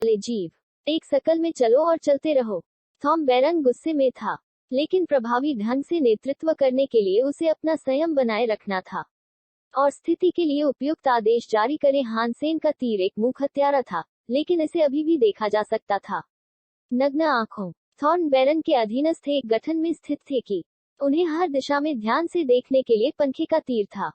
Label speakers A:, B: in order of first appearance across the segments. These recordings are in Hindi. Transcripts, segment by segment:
A: ले जीव एक शकल में चलो और चलते रहो। थॉम बैरन गुस्से में था, लेकिन प्रभावी ढंग से नेतृत्व करने के लिए उसे अपना संयम बनाए रखना था और स्थिति के लिए उपयुक्त आदेश जारी करें। हानसेन का तीर एक मुख हत्यारा था, लेकिन इसे अभी भी देखा जा सकता था। नग्न आंखों थॉर्न बैरन के अधीनस्थ एक गठन में स्थित थे कि उन्हें हर दिशा में ध्यान से देखने के लिए पंखे का तीर था।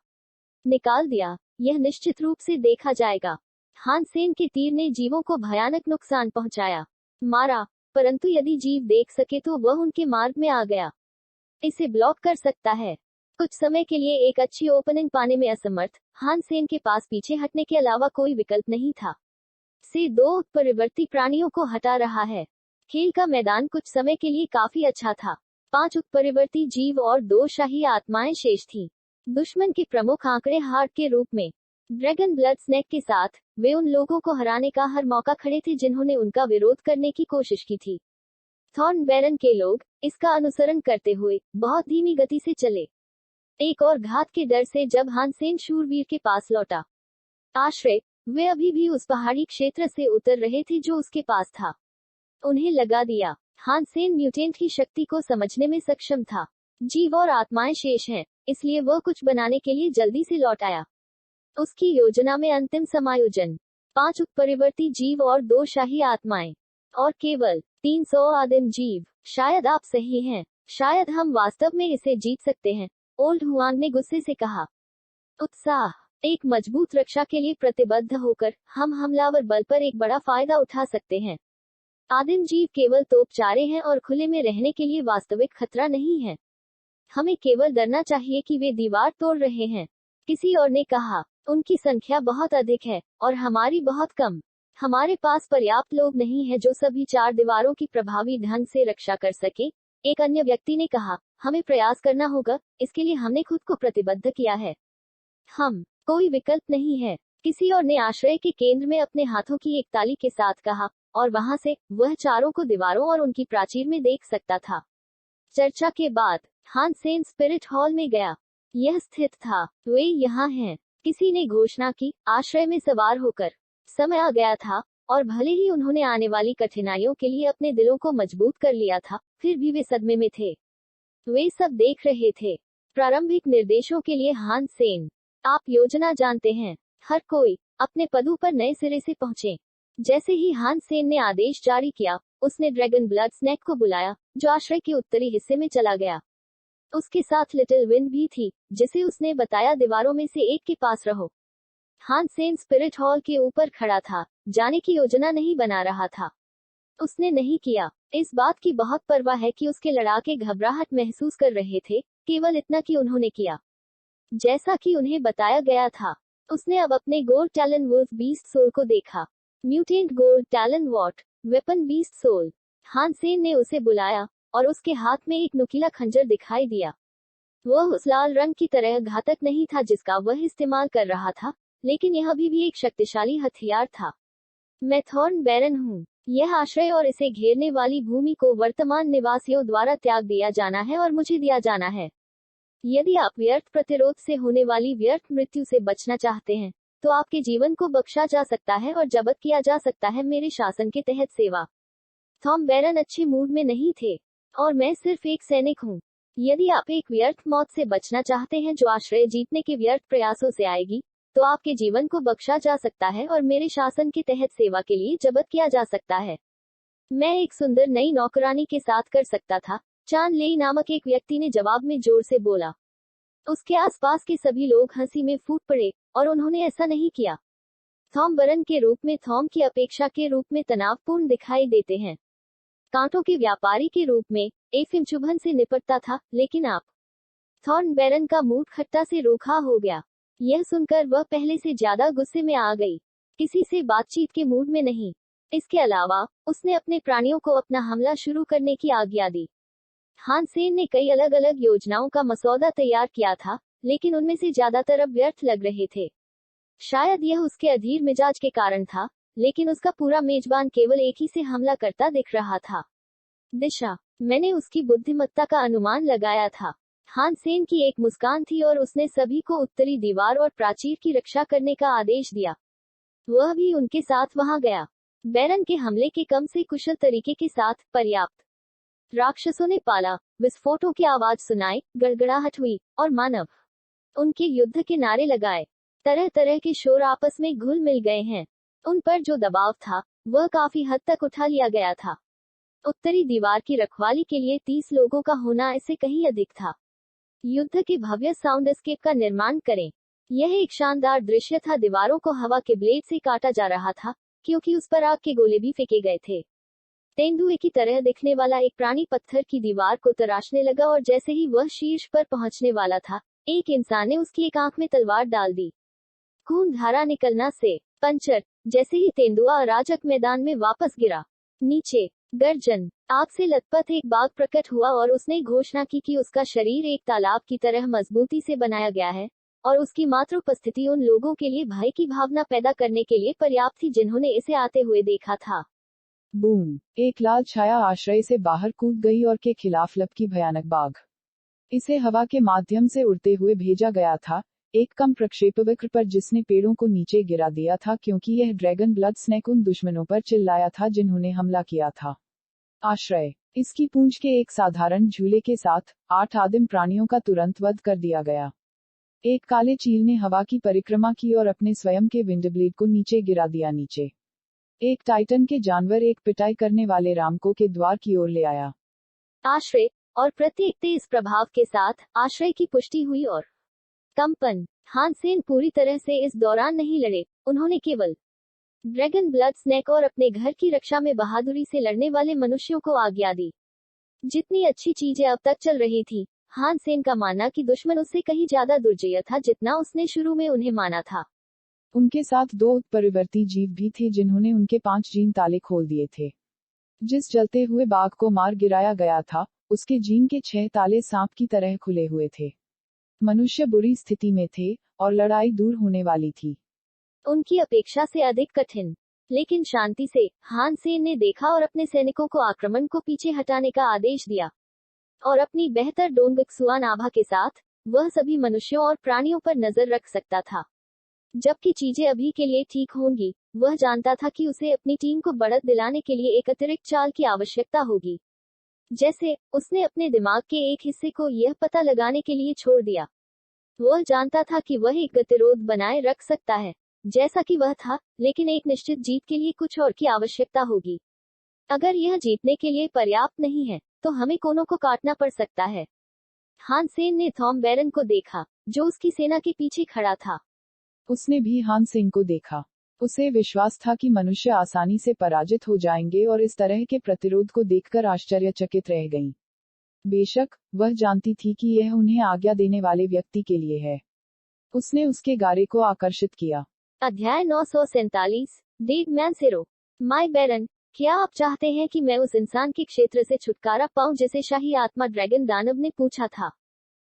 A: निकाल दिया, यह निश्चित रूप से देखा जाएगा। हानसेन के तीर ने जीवों को भयानक नुकसान पहुंचाया, मारा, परंतु यदि जीव देख सके तो वह उनके मार्ग में आ गया। इसे ब्लॉक कर सकता है। कुछ समय के लिए एक अच्छी ओपनिंग पाने में असमर्थ हानसेन के पास पीछे हटने के अलावा कोई विकल्प नहीं था। से 2 उत्परिवर्ती प्राणियों को हटा रहा है। खेल का मैदान कुछ समय के लिए काफी अच्छा था। 5 उत्परिवर्ती जीव और 2 शाही आत्माएं शेष थीं। दुश्मन के प्रमुख आंकड़े हार्ट के रूप में ड्रैगन ब्लड स्नेक के साथ, वे उन लोगों को हराने का हर मौका खड़े थे जिन्होंने उनका विरोध करने की कोशिश की थी। थॉर्न बैरन के लोग इसका अनुसरण करते हुए बहुत धीमी गति से चले, एक और घात के डर से जब हानसेन शूरवीर के पास लौटा आश्रय, वे अभी भी उस पहाड़ी क्षेत्र से उतर रहे थे जो उसके पास था। उन्हें लगा दिया। हानसेन म्यूटेंट की शक्ति को समझने में सक्षम था। जीव और आत्माएं शेष हैं, इसलिए वह कुछ बनाने के लिए जल्दी से लौट आया। उसकी योजना में अंतिम समायोजन 5 उत्परिवर्ती जीव और 2 शाही आत्माएं और केवल 300 आदिम जीव। शायद आप सही हैं, शायद हम वास्तव में इसे जीत सकते हैं, ओल्ड हुआंग ने गुस्से से कहा। उत्साह एक मजबूत रक्षा के लिए प्रतिबद्ध होकर हम हमलावर बल पर एक बड़ा फायदा उठा सकते हैं। आदिम जीव केवल तोपचारे हैं और खुले में रहने के लिए वास्तविक खतरा नहीं है। हमें केवल डरना चाहिए कि वे दीवार तोड़ रहे हैं। किसी और ने कहा, उनकी संख्या बहुत अधिक है और हमारी बहुत कम। हमारे पास पर्याप्त लोग नहीं है जो सभी 4 दीवारों की प्रभावी ढंग से रक्षा कर सके। एक अन्य व्यक्ति ने कहा, हमें प्रयास करना होगा, इसके लिए हमने खुद को प्रतिबद्ध किया है। हम कोई विकल्प नहीं है। किसी और ने आश्रय के केंद्र में अपने हाथों की एक ताली के साथ कहा, और वहां से वह चारों को दीवारों और उनकी प्राचीर में देख सकता था। चर्चा के बाद हानसेन स्पिरिट हॉल में गया। यह स्थित था। वे यहाँ हैं, किसी ने घोषणा की, आश्रय में सवार होकर। समय आ गया था, और भले ही उन्होंने आने वाली कठिनाइयों के लिए अपने दिलों को मजबूत कर लिया था, फिर भी वे सदमे में थे। वे सब देख रहे थे। प्रारंभिक निर्देशों के लिए हानसेन, आप योजना जानते हैं। हर कोई अपने पदों पर नए सिरे से पहुंचे। जैसे ही हानसेन ने आदेश जारी किया, उसने ड्रैगन ब्लड स्नेक को बुलाया, जो आश्रय के उत्तरी हिस्से में चला गया। उसके साथ लिटिल विंड भी थी, जिसे उसने बताया दीवारों में से एक के पास रहो। हानसेन स्पिरिट हॉल के ऊपर खड़ा था, जाने की योजना नहीं बना रहा था। उसने नहीं किया। इस बात की बहुत परवाह है कि उसके लड़ाके घबराहट महसूस कर रहे थे, केवल इतना कि उन्होंने किया जैसा कि उन्हें बताया गया था। उसने अब अपने gold talon wolf beast soul को देखा। Mutant gold talon what weapon beast soul. Hansen ने उसे बुलाया, और उसके हाथ में एक नुकीला खंजर दिखाई दिया। वह उस लाल रंग की तरह घातक नहीं था जिसका वह इस्तेमाल कर रहा था, लेकिन यह अभी भी एक शक्तिशाली हथियार था। मैं थॉर्न बैरन हूँ। यह आश्रय और इसे घेरने वाली भूमि को वर्तमान निवासियों द्वारा त्याग दिया जाना है और मुझे दिया जाना है। यदि आप व्यर्थ प्रतिरोध से होने वाली व्यर्थ मृत्यु से बचना चाहते हैं, तो आपके जीवन को बख्शा जा सकता है और जब्त किया जा सकता है मेरे शासन के तहत सेवा। थॉम बैरन अच्छे मूड में नहीं थे, और मैं सिर्फ एक सैनिक हूँ। यदि आप एक व्यर्थ मौत से बचना चाहते हैं जो आश्रय जीतने के व्यर्थ प्रयासों से आएगी, तो आपके जीवन को बख्शा जा सकता है और मेरे शासन के तहत सेवा के लिए जब्त किया जा सकता है। मैं एक सुंदर नई नौकरानी के साथ कर सकता था, चान लेई नामक एक व्यक्ति ने जवाब में जोर से बोला। उसके आसपास के सभी लोग हंसी में फूट पड़े, और उन्होंने ऐसा नहीं किया। थॉम बैरन के रूप में थॉम की अपेक्षा के रूप में तनावपूर्ण दिखाई देते हैं। कांटों के व्यापारी के रूप में एफिम चुभन से निपटता था, लेकिन आप थॉर्न बैरन का मूड खट्टा से रूखा हो गया। यह सुनकर वह पहले से ज्यादा गुस्से में आ गई। किसी से बातचीत के मूड में नहीं। इसके अलावा उसने अपने प्राणियों को अपना हमला शुरू करने की आज्ञा दी। हानसेन ने कई अलग अलग योजनाओं का मसौदा तैयार किया था, लेकिन उनमें से ज्यादातर अब व्यर्थ लग रहे थे। शायद यह उसके अधीर मिजाज के कारण था, लेकिन उसका पूरा मेजबान केवल एक ही से हमला करता दिख रहा था। दिशा, मैंने उसकी बुद्धिमत्ता का अनुमान लगाया था। हानसेन की एक मुस्कान थी और उसने सभी को उत्तरी दीवार और प्राचीर की रक्षा करने का आदेश दिया। वह भी उनके साथ वहां गया। बैरन के हमले के कम से कुशल तरीके के साथ पर्याप्त राक्षसों ने पाला, विस्फोटों की आवाज सुनाई, गड़गड़ाहट हुई, और मानव उनके युद्ध के नारे लगाए। तरह तरह के शोर आपस में घुल मिल गए हैं। उन पर जो दबाव था वह काफी हद तक उठा लिया गया था। उत्तरी दीवार की रखवाली के लिए 30 लोगों का होना इससे कहीं अधिक था। युद्ध के भव्य साउंड स्केप का निर्माण करें। यह एक शानदार दृश्य था। दीवारों को हवा के ब्लेड से काटा जा रहा था, क्योंकि उस पर आग के गोले भी फेंके गए थे। तेंदुए की तरह दिखने वाला एक प्राणी पत्थर की दीवार को तराशने लगा, और जैसे ही वह शीर्ष पर पहुंचने वाला था, एक इंसान ने उसकी एक आंख में तलवार डाल दी। खून धारा निकलना से पंचर। जैसे ही तेंदुआ अराजक मैदान में वापस गिरा, नीचे गर्जन आग से लथपथ एक बाघ प्रकट हुआ, और उसने घोषणा की कि उसका शरीर एक तालाब की तरह मजबूती से बनाया गया है, और उसकी मात्र उपस्थिति उन लोगों के लिए भय की भावना पैदा करने के लिए पर्याप्त थी जिन्होंने इसे आते हुए देखा था।
B: बूम! एक लाल छाया आश्रय से बाहर कूद गई और के खिलाफ लपकी भयानक बाघ। इसे हवा के माध्यम से उड़ते हुए भेजा गया था, एक कम प्रक्षेपवक्र पर जिसने पेड़ों को नीचे गिरा दिया था, क्योंकि यह ड्रैगन ब्लड स्नेक उन दुश्मनों पर चिल्लाया था जिन्होंने हमला किया था। आश्रय। इसकी पूंछ के एक साधारण झूले के साथ 8 आदिम प्राणियों का तुरंत वध कर दिया गया। एक काले चील ने हवा की परिक्रमा की और अपने स्वयं के विंडब्लेड को नीचे गिरा दिया। नीचे एक टाइटन के जानवर एक पिटाई करने वाले रामको के द्वार की ओर ले आया।
A: आश्रय और प्रत्येक तेज प्रभाव के साथ आश्रय की पुष्टि हुई और कंपन। हानसेन पूरी तरह से इस दौरान नहीं लड़े। उन्होंने केवल ड्रैगन ब्लड स्नेक और अपने घर की रक्षा में बहादुरी से लड़ने वाले मनुष्यों को आज्ञा दी। जितनी अच्छी चीजें अब तक चल रही थी, हानसेन का मानना कि दुश्मन उससे कहीं ज्यादा दुर्जय था जितना उसने शुरू में उन्हें माना था।
B: उनके साथ 2 उत्परिवर्ती जीव भी थे जिन्होंने उनके 5 जीन ताले खोल दिए थे। जिस जलते हुए बाघ को मार गिराया गया था, उसके जीन के 6 ताले सांप की तरह खुले हुए थे। मनुष्य बुरी स्थिति में थे, और लड़ाई दूर होने वाली थी।
A: उनकी अपेक्षा से अधिक कठिन, लेकिन शांति से हानसेन ने देखा और अपने सैनिकों को आक्रमण को पीछे हटाने का आदेश दिया। और अपनी बेहतर डोंगक्सुआन आभा के साथ वह सभी मनुष्यों और प्राणियों पर नजर रख सकता था। जबकि चीजें अभी के लिए ठीक होंगी, वह जानता था कि उसे अपनी टीम को बढ़त दिलाने के लिए एक अतिरिक्त चाल की आवश्यकता होगी। जैसे उसने अपने दिमाग के एक हिस्से को यह पता लगाने के लिए छोड़ दिया। वह जानता था कि वह एक गतिरोध बनाए रख सकता है, जैसा कि वह था, लेकिन एक निश्चित जीत के लिए कुछ और की आवश्यकता होगी। अगर यह जीतने के लिए पर्याप्त नहीं है, तो हमें कोनों को काटना पड़ सकता है। हानसेन ने थॉम बैरन को देखा, जो उसकी सेना के पीछे खड़ा था।
B: उसने भी हानसेन को देखा। उसे विश्वास था कि मनुष्य आसानी से पराजित हो जाएंगे, और इस तरह के प्रतिरोध को देखकर आश्चर्यचकित रह गईं। बेशक, वह जानती थी कि यह उन्हें आज्ञा देने वाले व्यक्ति के लिए है। उसने उसके गारे को आकर्षित किया।
A: अध्याय 947। डेव मैनसेरो। माय बैरन, क्या आप चाहते हैं कि मैं उस इंसान के क्षेत्र से छुटकारा पाऊं जिसे शाही आत्मा ड्रैगन दानव ने पूछा था?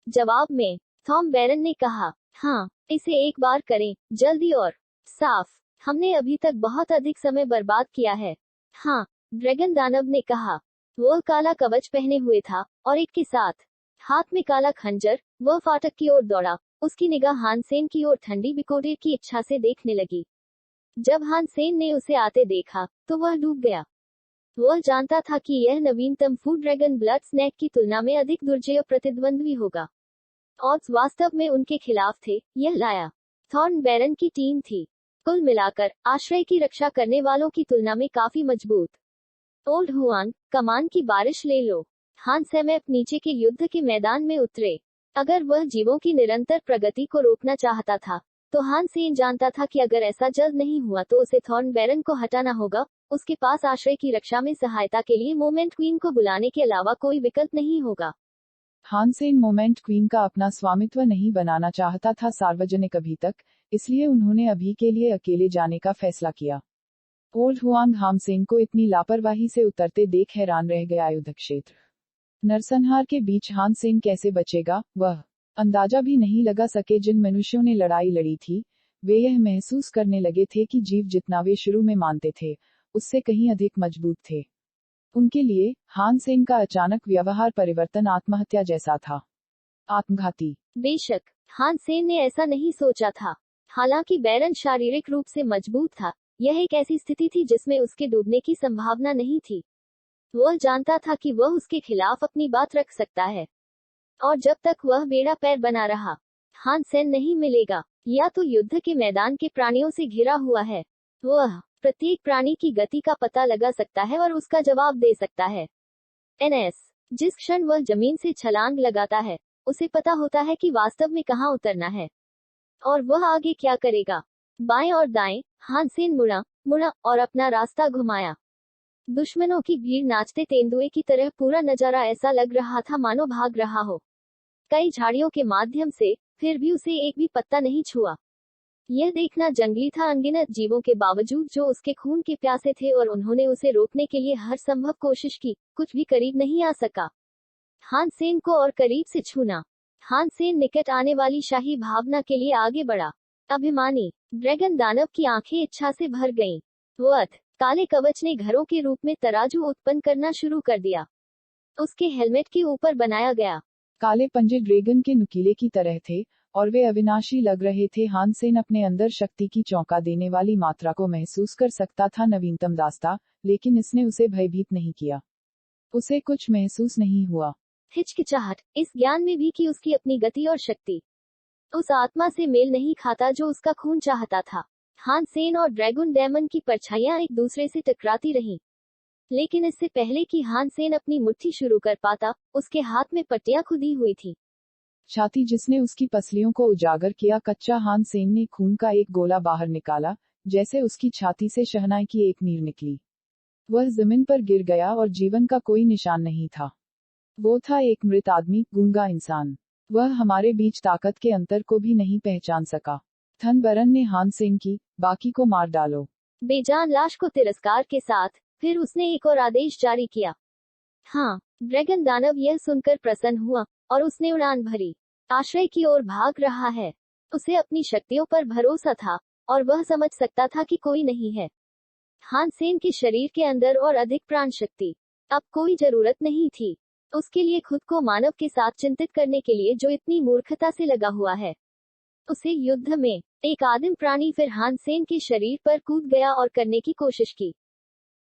A: जवाब में थॉम बैरन ने कहा, हाँ, इसे एक बार करें, जल्दी और साफ। हमने अभी तक बहुत अधिक समय बर्बाद किया है। हाँ, ड्रैगन दानव ने कहा। वह काला कवच पहने हुए था, और एक के साथ हाथ में काला खंजर। वह फाटक की ओर दौड़ा। उसकी निगाह हानसेन की ओर ठंडी बिकोडे की इच्छा से देखने लगी। जब हानसेन ने उसे आते देखा, तो वह डूब गया। वह जानता था कि यह नवीनतम फूड ड्रैगन ब्लड स्नेक की तुलना में अधिक दुर्जय प्रतिद्वंद्वी होगा। ऑड्स वास्तव में उनके खिलाफ थे। यह लाया थॉर्न बैरन की टीम थी। कुल मिलाकर आश्रय की रक्षा करने वालों की तुलना में काफी मजबूत। ओल्ड हुआंग, कमान की बारिश ले लो। हानसेन नीचे के युद्ध के मैदान में उतरे। अगर वह जीवों की निरंतर प्रगति को रोकना चाहता था, तो हानसेन जानता था कि अगर ऐसा जल्द नहीं हुआ तो उसे थॉर्न बैरन को हटाना होगा। उसके पास आश्रय की रक्षा में सहायता के लिए मोमेंट क्वीन को बुलाने के अलावा कोई विकल्प नहीं होगा।
B: हानसेन मोमेंट क्वीन का अपना स्वामित्व नहीं बनाना चाहता था सार्वजनिक अभी तक, इसलिए उन्होंने अभी के लिए अकेले जाने का फैसला किया। ओल्ड हुआंग हानसेन को इतनी लापरवाही से उतरते देख हैरान रह गया। युद्ध क्षेत्र नरसंहार के बीच हानसेन कैसे बचेगा, वह अंदाजा भी नहीं लगा सके। जिन मनुष्यों ने लड़ाई लड़ी थी, वे यह महसूस करने लगे थे कि जीव जितना वे शुरू में मानते थे, उससे कहीं अधिक मजबूत थे। उनके लिए हानसेन का अचानक व्यवहार परिवर्तन आत्महत्या जैसा था। आत्मघाती।
A: बेशक हानसेन ने ऐसा नहीं सोचा था। हालांकि बैरन शारीरिक रूप से मजबूत था, यह एक ऐसी स्थिति थी जिसमें उसके डूबने की संभावना नहीं थी। वह जानता था कि वह उसके खिलाफ अपनी बात रख सकता है, और जब तक वह बेड़ा पैर बना रहा, हान सेन नहीं मिलेगा। या तो युद्ध के मैदान के प्राणियों से घिरा हुआ है, वह प्रत्येक प्राणी की गति का पता लगा सकता है और उसका जवाब दे सकता है। एनएस, जिस क्षण वह जमीन से छलांग लगाता है, उसे पता होता है कि वास्तव में कहां उतरना है और वह आगे क्या करेगा। बाएं और दाएं, हान सेन मुड़ा और अपना रास्ता घुमाया। दुश्मनों की भीड़ नाचते तेंदुए की तरह, पूरा नजारा ऐसा लग रहा था मानो भाग रहा हो कई झाड़ियों के माध्यम से, फिर भी उसे एक भी पत्ता नहीं छुआ। यह देखना जंगली था, अनगिनत जीवों के बावजूद जो उसके खून के प्यासे थे और उन्होंने उसे रोकने के लिए हर संभव कोशिश की, कुछ भी करीब नहीं आ सका। हान सेन को और करीब से छूना। हान सेन निकट आने वाली शाही भावना के लिए आगे बढ़ा। अभिमानी ड्रैगन दानव की आंखें इच्छा से भर गईं। वह काले कवच ने घरों के रूप में तराजू उत्पन्न करना शुरू कर दिया। उसके हेलमेट के ऊपर बनाया गया
B: काले पंजे ड्रैगन के नुकीले की तरह थे और वे अविनाशी लग रहे थे। हान सेन अपने अंदर शक्ति की चौंका देने वाली मात्रा को महसूस कर सकता था। नवीनतम दास्ता, लेकिन इसने उसे भयभीत नहीं किया। उसे कुछ महसूस नहीं हुआ।
A: हिचकिचाहट, इस ज्ञान में भी कि उसकी अपनी गति और शक्ति उस आत्मा से मेल नहीं खाता जो उसका खून चाहता था। हान सेन और ड्रैगन डेमन की परछाइयां एक दूसरे से टकराती रहीं, लेकिन इससे पहले कि हान सेन अपनी मुट्ठी शुरू कर पाता, उसके हाथ में पट्टियां खुदी हुई थी।
B: छाती जिसने उसकी पसलियों को उजागर किया। कच्चा हान सेन ने खून का एक गोला बाहर निकाला, जैसे उसकी छाती से शहनाई की एक नीर निकली। वह जमीन पर गिर गया और जीवन का कोई निशान नहीं था। वो था एक मृत आदमी, गूंगा इंसान। वह हमारे बीच ताकत के अंतर को भी नहीं पहचान सका। थन बरन ने हान सेन की, बाकी को मार डालो।
A: बेजान लाश को तिरस्कार के साथ, फिर उसने एक और आदेश जारी किया। हाँ, ड्रैगन दानव यह सुनकर प्रसन्न हुआ और उसने उड़ान भरी। आश्रय की ओर भाग रहा है। उसे अपनी शक्तियों पर भरोसा था और वह समझ सकता था कि कोई नहीं है। हान सेन के शरीर के अंदर और अधिक प्राण शक्ति। अब कोई जरूरत नहीं थी उसके लिए खुद को मानव के साथ चिंतित करने के लिए जो इतनी मूर्खता से लगा हुआ है। उसे युद्ध में एक आदिम प्राणी फिर हान सेन के शरीर पर कूद गया और करने की कोशिश की।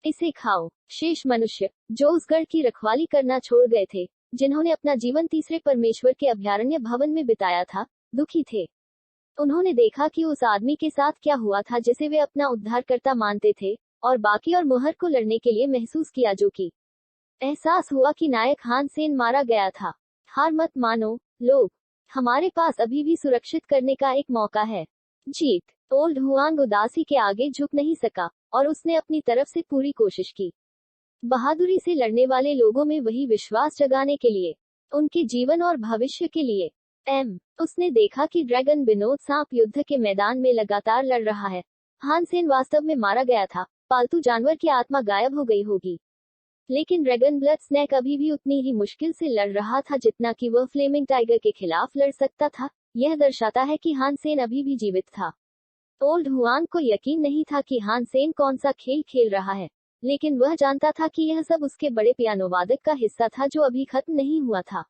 A: इसे खाओ। शेष मनुष्य जो उस गढ़ की रखवाली करना छोड़ गए थे, जिन्होंने अपना जीवन तीसरे परमेश्वर के अभयारण्य भवन में बिताया था, दुखी थे। उन्होंने देखा कि उस आदमी के साथ क्या हुआ था जिसे वे अपना उद्धारकर्ता मानते थे, और बाकी और मुहर को लड़ने के लिए महसूस किया, जो कि एहसास हुआ कि नायक हान सेन मारा गया था। हार मत मानो लोग, हमारे पास अभी भी सुरक्षित करने का एक मौका है। जीत। ओल्ड हुआंग उदासी के आगे झुक नहीं सका और उसने अपनी तरफ से पूरी कोशिश की। बहादुरी से लड़ने वाले लोगों में वही विश्वास जगाने के लिए, उनके जीवन और भविष्य के लिए। उसने देखा कि ड्रैगन विनोद सांप युद्ध के मैदान में लगातार लड़ रहा है। हान सेन वास्तव में मारा गया था, पालतू जानवर की आत्मा गायब हो गई होगी, लेकिन ड्रैगन ब्लड स्नैक अभी भी उतनी ही मुश्किल से लड़ रहा था जितना कि वह फ्लेमिंग टाइगर के खिलाफ लड़ सकता था। यह दर्शाता है कि हान सेन अभी भी जीवित था। ओल्ड हुआंग को यकीन नहीं था कि हान सेन कौन सा खेल खेल रहा है, लेकिन वह जानता था कि यह सब उसके बड़े पियानो वादक का हिस्सा था जो अभी खत्म नहीं हुआ था।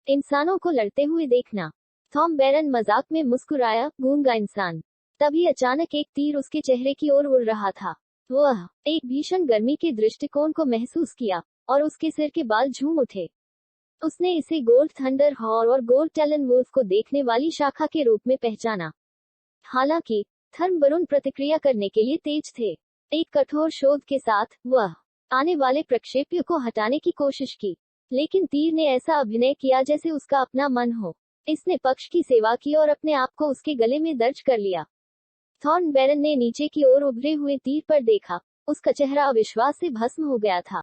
A: इंसानों को लड़ते हुए देखना। थॉम बैरन मजाक में मुस्कुराया, गूंगा इंसान। तभी अचानक एक तीर उसके चेहरे की ओर उड़ रहा था। वह एक भीषण गर्मी के दृष्टिकोण को महसूस किया और उसके सिर के बाल झूम उठे। उसने इसे गोल्ड थंडर हॉर और गोल्ड टैलन वुल्फ को देखने वाली शाखा के रूप में पहचाना। हालांकि थर्म बरून प्रतिक्रिया करने के लिए तेज थे। एक कठोर शोध के साथ वह आने वाले प्रक्षेप्य को हटाने की कोशिश की, लेकिन तीर ने ऐसा अभिनय किया जैसे उसका अपना मन हो। इसने पक्ष की सेवा की और अपने आप को उसके गले में दर्ज कर लिया। थॉर्न बैरन ने नीचे की ओर उभरे हुए तीर पर देखा। उसका चेहरा अविश्वास से भस्म हो गया था।